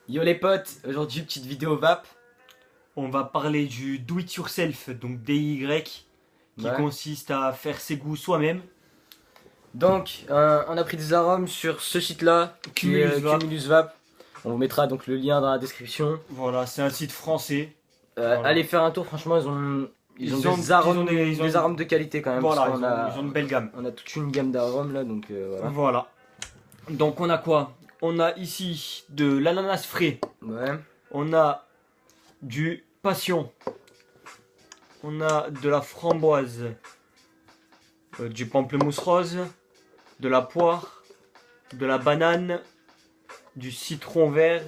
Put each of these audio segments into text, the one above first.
Yo les potes, aujourd'hui petite vidéo vape. On va parler du do it yourself, donc DIY, qui Ouais. consiste à faire ses goûts soi-même. Donc on a pris des arômes sur ce site là, qui est Cumulus Vape. Cumulus Vape. On vous mettra donc le lien dans la description. Voilà, c'est un site français. Voilà. Allez faire un tour, franchement ils ont des arômes, des arômes de qualité quand même. Voilà, parce qu'on ils ont une belle gamme. on a toute une gamme d'arômes là, donc voilà. Voilà. Donc on a quoi? On a ici de l'ananas frais. Ouais. On a du passion. On a de la framboise. Du pamplemousse rose. De la poire. De la banane. Du citron vert.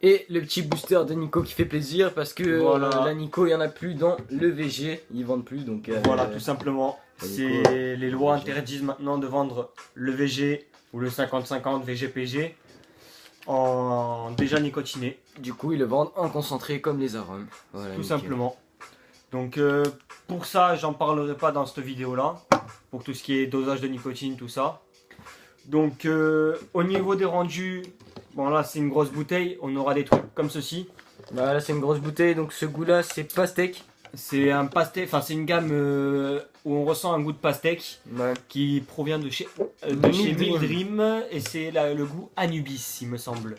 Et le petit booster de Nico qui fait plaisir parce que Voilà. la Nico il y en a plus dans le VG, ils vendent plus donc Voilà, tout simplement. C'est les lois interdisent maintenant de vendre le VG ou le 50-50 VG-PG en déjà nicotiné, du coup ils le vendent en concentré comme les arômes. Voilà, tout nickel. simplement. Donc pour ça, j'en parlerai pas dans cette vidéo là, pour tout ce qui est dosage de nicotine, tout ça. Donc au niveau des rendus, bon là c'est une grosse bouteille, on aura des trucs comme ceci. Bah, là c'est une grosse bouteille, donc ce goût là c'est pastèque. C'est un pastèque, enfin c'est une gamme où on ressent un goût de pastèque Ouais. qui provient de chez Mill Mill Dream et c'est le goût Anubis, il me semble.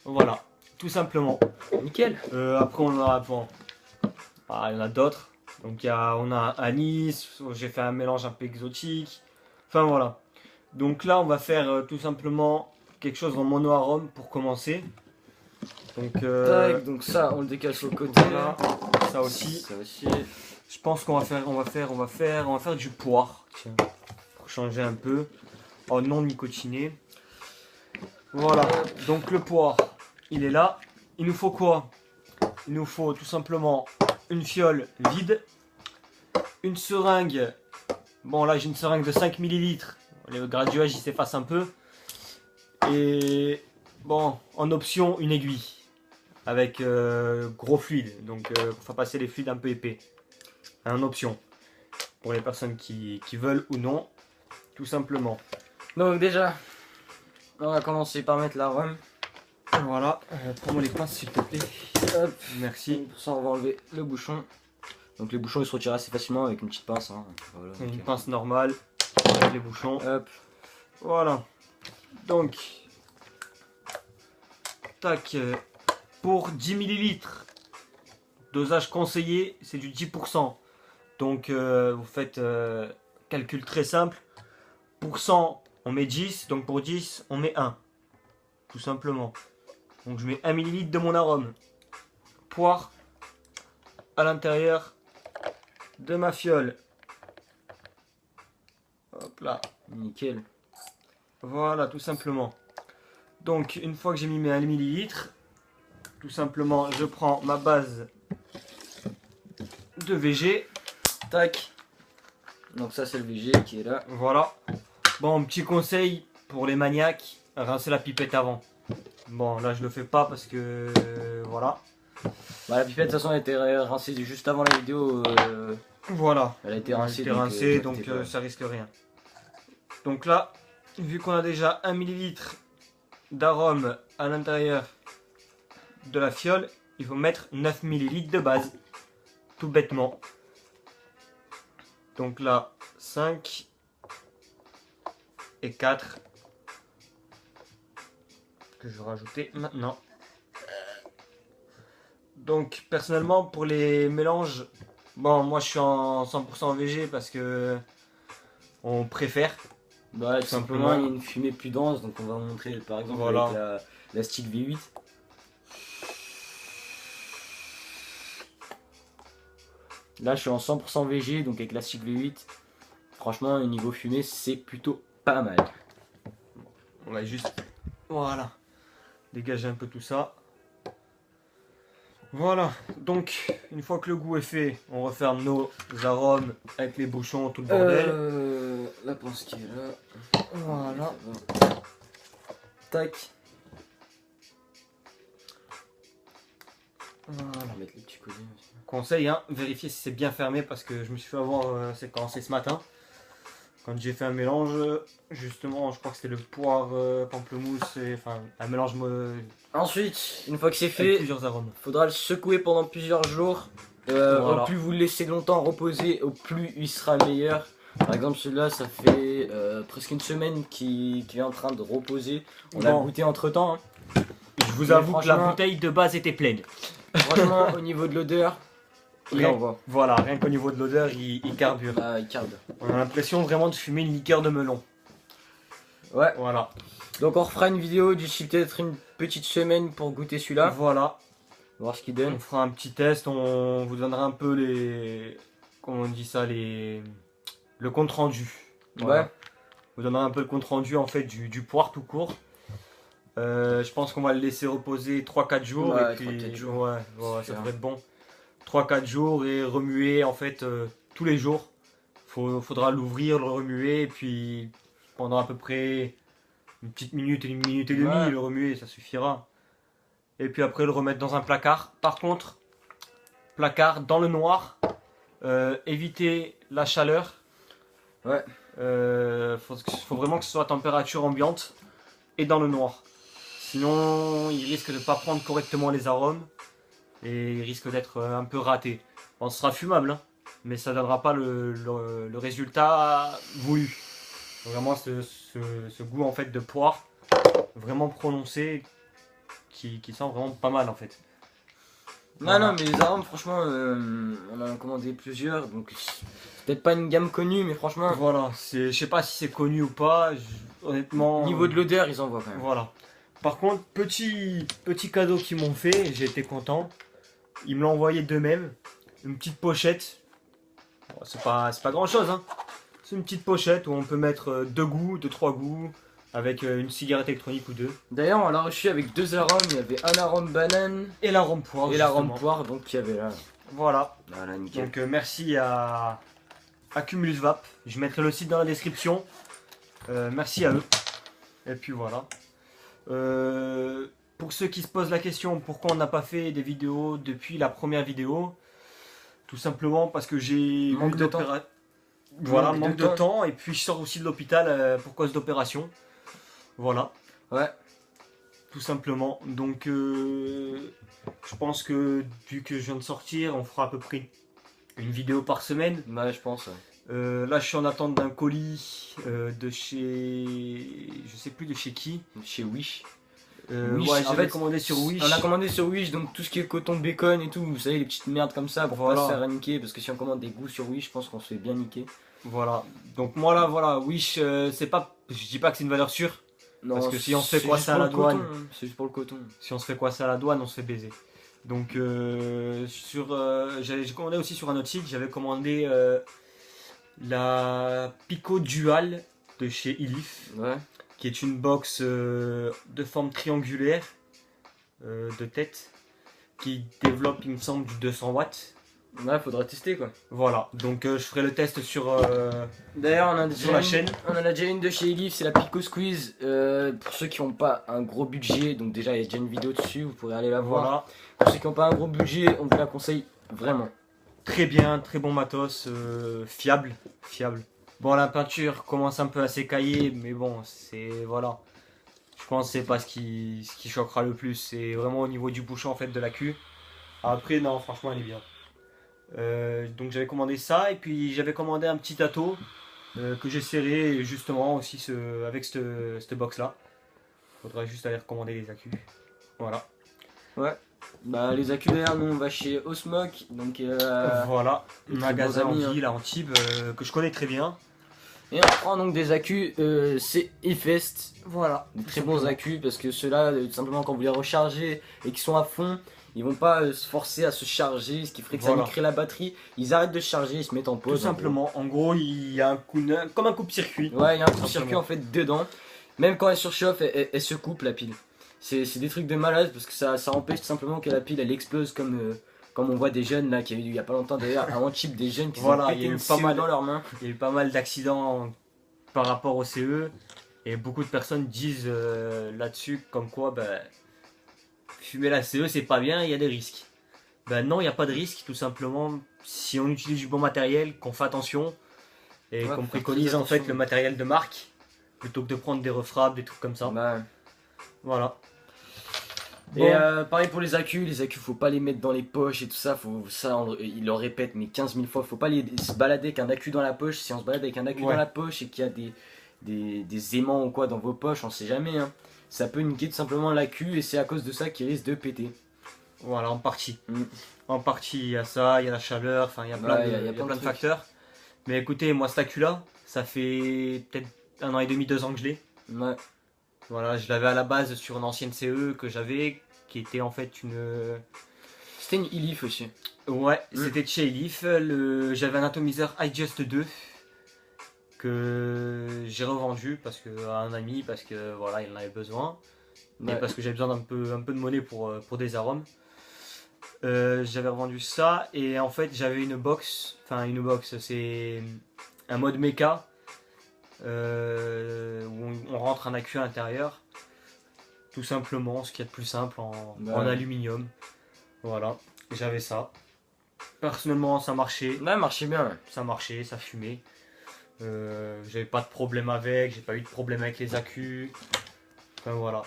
Voilà, tout simplement. Nickel. Après on a, bon, il y en a d'autres. Donc on a anis, j'ai fait un mélange un peu exotique. Enfin voilà. Donc là on va faire tout simplement quelque chose en mono-arôme pour commencer. Donc Tac, donc ça on le décale sur le côté. voilà, ça aussi. Ça aussi. Je pense qu'on va faire du poire, tiens, pour changer un peu, en non nicotiné. Voilà, donc le poire, il est là. Il nous faut quoi? Il nous faut tout simplement une fiole vide, une seringue. Bon là j'ai une seringue de 5 millilitres. Le graduage il s'efface un peu. Et bon, en option, une aiguille avec gros fluide, donc pour faire passer les fluides un peu épais. En option, pour les personnes qui veulent ou non, tout simplement. Donc déjà, on va commencer par mettre l'arôme. Voilà, prends-moi les pinces s'il te plaît. Hop. Merci. Pour ça on va enlever le bouchon. Donc les bouchons ils se retirent assez facilement avec une petite pince. Hein. Voilà, Une nickel. pince normale, avec les bouchons. Hop. Voilà. Donc, tac, pour 10 millilitres, dosage conseillé, c'est du 10%. Donc, vous faites calcul très simple. Pour 100, on met 10, donc pour 10, on met 1. Tout simplement. Donc, je mets 1 millilitre de mon arôme. Poire à l'intérieur de ma fiole. Hop là. Nickel. Voilà, tout simplement. Donc, une fois que j'ai mis mes 1 millilitre, tout simplement, je prends ma base de VG. Tac. Donc ça c'est le VG qui est là. Voilà. Bon, petit conseil pour les maniaques, rincer la pipette avant. Bon, là, je le fais pas parce que... voilà. Bah, la pipette de toute façon elle a été rincée juste avant la vidéo. Voilà. Elle a été rincée. Elle a été rincée, donc t'inquiète pas. ça risque rien. Donc là, vu qu'on a déjà 1 millilitre d'arôme à l'intérieur de la fiole, il faut mettre 9 millilitres de base. Tout bêtement. Donc là, 5 et 4 que je vais rajouter maintenant. Donc personnellement pour les mélanges, bon moi je suis en 100% VG parce que on préfère. Bah, tout simplement simplement. il y a une fumée plus dense donc on va montrer par exemple Voilà. avec la stick V8. Là je suis en 100% VG donc avec la stick V8. Franchement au niveau fumée c'est plutôt pas mal. On va juste, voilà, dégager un peu tout ça. Voilà, donc une fois que le goût est fait, on referme nos arômes avec les bouchons, tout le bordel. La pince qui est là. Voilà. Tac. Voilà. On va mettre les petits colliers aussi. Conseil, hein, vérifier si c'est bien fermé parce que je me suis fait avoir, c'est commencé ce matin. Quand j'ai fait un mélange, justement, je crois que c'était le poire pamplemousse, enfin un mélange Ensuite, une fois que c'est avec fait, plusieurs arômes. faudra le secouer pendant plusieurs jours. Voilà. Au plus vous le laissez longtemps reposer, au plus il sera meilleur. Par exemple, celui-là, ça fait presque une semaine qu'il est en train de reposer. On a Bon. goûté entre temps. Je vous Mais avoue que la franchement- bouteille de base était pleine. Franchement, au niveau de l'odeur, il Rien- envoie. Voilà, rien qu'au niveau de l'odeur, il carbure. Ah, il carbure. On a l'impression vraiment de fumer une liqueur de melon. Ouais. Voilà. Donc on refera une vidéo d'ici peut-être une petite semaine pour goûter celui-là, Voilà. voir ce qu'il donne. On fera un petit test, on vous donnera un peu les. Comment on dit ça, le compte rendu. Voilà. Ouais. On vous donnera un peu le compte rendu en fait du poire tout court. Je pense qu'on va le laisser reposer 3-4 jours. Ouais, et puis 3-4 jours. Ouais, ça Super. devrait être bon. 3-4 jours et remuer en fait tous les jours. Faudra l'ouvrir, le remuer et puis pendant à peu près une petite minute et demie, Ouais. le remuer, ça suffira. Et puis après le remettre dans un placard. Par contre, placard dans le noir, éviter la chaleur. Ouais. Faut vraiment que ce soit à température ambiante et dans le noir. Sinon, il risque de ne pas prendre correctement les arômes et il risque d'être un peu raté. Bon, ce sera fumable, hein, mais ça ne donnera pas le résultat voulu. Vraiment ce goût en fait de poire vraiment prononcé qui sent vraiment pas mal en fait. Non, non, mais les arômes, franchement, on en a commandé plusieurs, donc c'est peut-être pas une gamme connue, mais franchement, Voilà, je sais pas si c'est connu ou pas, honnêtement. au niveau de l'odeur, ils envoient quand même. Voilà. Par contre, petit cadeau qu'ils m'ont fait, j'ai été content. Ils me l'ont envoyé d'eux-mêmes. Une petite pochette. Bon, c'est pas grand chose, hein. C'est une petite pochette où on peut mettre 2-3 goûts, avec une cigarette électronique ou deux. D'ailleurs, on l'a reçu avec deux arômes, il y avait un arôme banane Et l'arôme poire. et l'arôme justement. poire, donc il y avait là. Voilà. Voilà, nickel. Donc merci à Cumulus Vap. Je mettrai le site dans la description. Merci à eux. Et puis voilà. Pour ceux qui se posent la question pourquoi on n'a pas fait des vidéos depuis la première vidéo, tout simplement parce que j'ai Manque eu de temps. Voilà, Manque manque de de temps et puis je sors aussi de l'hôpital pour cause d'opération. Voilà, Ouais, tout simplement. Donc je pense que vu que je viens de sortir, on fera à peu près une vidéo par semaine. ouais, je pense. Ouais. Là je suis en attente d'un colis de chez... je sais plus de chez qui. Chez Wish. Ouais, en j'avais fait, commandé sur Wish. On a commandé sur Wish, donc tout ce qui est coton bacon et tout, vous savez, les petites merdes comme ça pour Voilà. pas se faire niquer, parce que si on commande des goûts sur Wish, je pense qu'on se fait bien niquer. Voilà. Donc moi là, voilà, Wish, c'est pas... Je dis pas que c'est une valeur sûre. Non, Parce que si on se fait c'est quoi juste ça à pour la le coton, douane hein. C'est juste pour le coton. Si on se fait quoi ça à la douane, on se fait baiser. Donc j'ai commandé aussi sur un autre site, j'avais commandé la Pico Dual de chez Ilif, Ouais. qui est une box de forme triangulaire de tête, qui développe, il me semble, du 200 watts. Ouais, faudra tester quoi. Voilà, donc je ferai le test sur D'ailleurs, on a sur la chaîne. On en a déjà une de chez Elif, c'est la Pico Squeeze. Pour ceux qui n'ont pas un gros budget, donc déjà il y a déjà une vidéo dessus, vous pourrez aller la voir. Voilà, Pour ceux qui n'ont pas un gros budget, on vous la conseille vraiment. très bien, très bon matos, fiable. Bon, la peinture commence un peu à s'écailler, mais bon, c'est voilà. Je pense que c'est pas ce qui choquera le plus, c'est vraiment au niveau du bouchon en fait de la queue. Après, non, franchement, elle est bien. Donc j'avais commandé ça et puis j'avais commandé un petit ato que j'ai serré justement aussi avec cette box là. Faudra juste aller recommander les accus. Voilà. Ouais. Bah les accus d'ailleurs, nous on va chez Osmoc, donc Voilà. très Magasin bons amis, en ville à Antibes que je connais très bien. et on prend donc des accus, c'est Efest. Voilà. Des très bons accus parce que ceux-là, tout simplement quand vous les rechargez et qu'ils sont à fond, ils vont pas se forcer à se charger, ce qui ferait que Voilà. ça niquerait la batterie. Ils arrêtent de se charger, ils se mettent en pause. Tout simplement. En gros, il y a un coup comme un coupe-circuit. Ouais, il y a un Simplement. circuit en fait dedans. Même quand elle surchauffe, elle se coupe la pile. C'est des trucs de malade parce que ça empêche tout simplement que la pile elle explose comme on voit des jeunes là qui a eu il y a pas longtemps d'ailleurs à Antibes, des jeunes qui Voilà, ont il y pété a eu une pas CE mal. dans leurs mains. Il y a eu pas mal d'accidents par rapport au CE et beaucoup de personnes disent là-dessus comme quoi fumer la CE c'est pas bien, il y a des risques. Ben non, il n'y a pas de risque, tout simplement si on utilise du bon matériel, qu'on fait attention, et Ouais, qu'on faut faire préconise très en fait attention. le matériel de marque plutôt que de prendre des refraps, des trucs comme ça. Bah, Voilà. et Bon, pareil pour les accus faut pas les mettre dans les poches et tout ça, il le répète mais 15 000 fois, faut pas se balader avec un accu dans la poche. Si on se balade avec un accu Ouais. dans la poche et qu'il y a des aimants ou quoi dans vos poches, on sait jamais, hein. Ça peut niquer tout simplement l'accu et c'est à cause de ça qu'il risque de péter. voilà, en partie. Mm. En partie, il y a ça, il y a la chaleur, enfin, il y a plein, Ouais, de, il y a il y a plein plein de de trucs. facteurs. Mais écoutez, moi, cet accu-là, ça fait peut-être 1 an et demi, 2 ans que je l'ai. Ouais. Voilà, je l'avais à la base sur une ancienne CE que j'avais, qui était en fait une. C'était une Ilif aussi. Ouais, Mm. c'était de chez Elif. J'avais un atomiseur iJust 2 que j'ai revendu à un ami parce que voilà, il en avait besoin. Et Ouais. parce que j'avais besoin d'un peu de monnaie pour des arômes. J'avais revendu ça et en fait j'avais une box, c'est un mode méca où on rentre un accu à l'intérieur, tout simplement, ce qui est le plus simple en Ouais. aluminium. Voilà, j'avais ça. Personnellement ça marchait, Ouais, marchait bien. ça fumait. J'avais pas de problème avec, j'ai pas eu de problème avec les accus. Enfin voilà.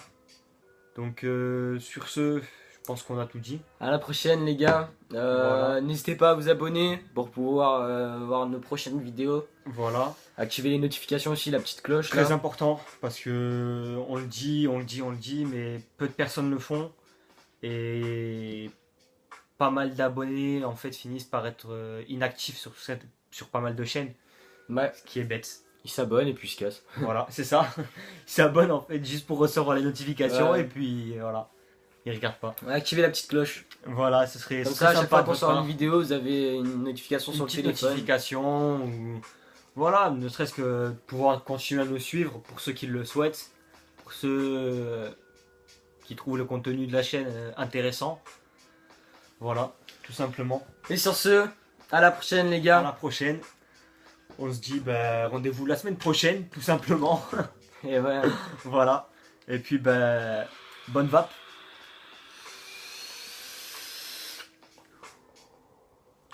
Donc sur ce, je pense qu'on a tout dit. À la prochaine les gars. Voilà. N'hésitez pas à vous abonner pour pouvoir voir nos prochaines vidéos. Voilà. Activez les notifications aussi, la petite cloche Très là. important parce que on le dit, mais peu de personnes le font et pas mal d'abonnés en fait finissent par être inactifs sur pas mal de chaînes, Ouais, ce qui est bête. ils s'abonnent et puis ils se cassent. Voilà, c'est ça. Ils s'abonnent en fait juste pour recevoir les notifications Ouais. et puis voilà, ils regardent pas. Ouais, activez la petite cloche. Voilà, ce serait Comme ce ça, serait à chaque sympa fois de qu'on votre sort part. une vidéo, vous avez une notification Une sur le petite téléphone. notification ou voilà, ne serait-ce que pouvoir continuer à nous suivre pour ceux qui le souhaitent, pour ceux qui trouvent le contenu de la chaîne intéressant. Voilà, tout simplement. Et sur ce, à la prochaine les À gars. la prochaine. On se dit rendez-vous la semaine prochaine, tout simplement. Et ouais. Voilà. Et puis bonne vape.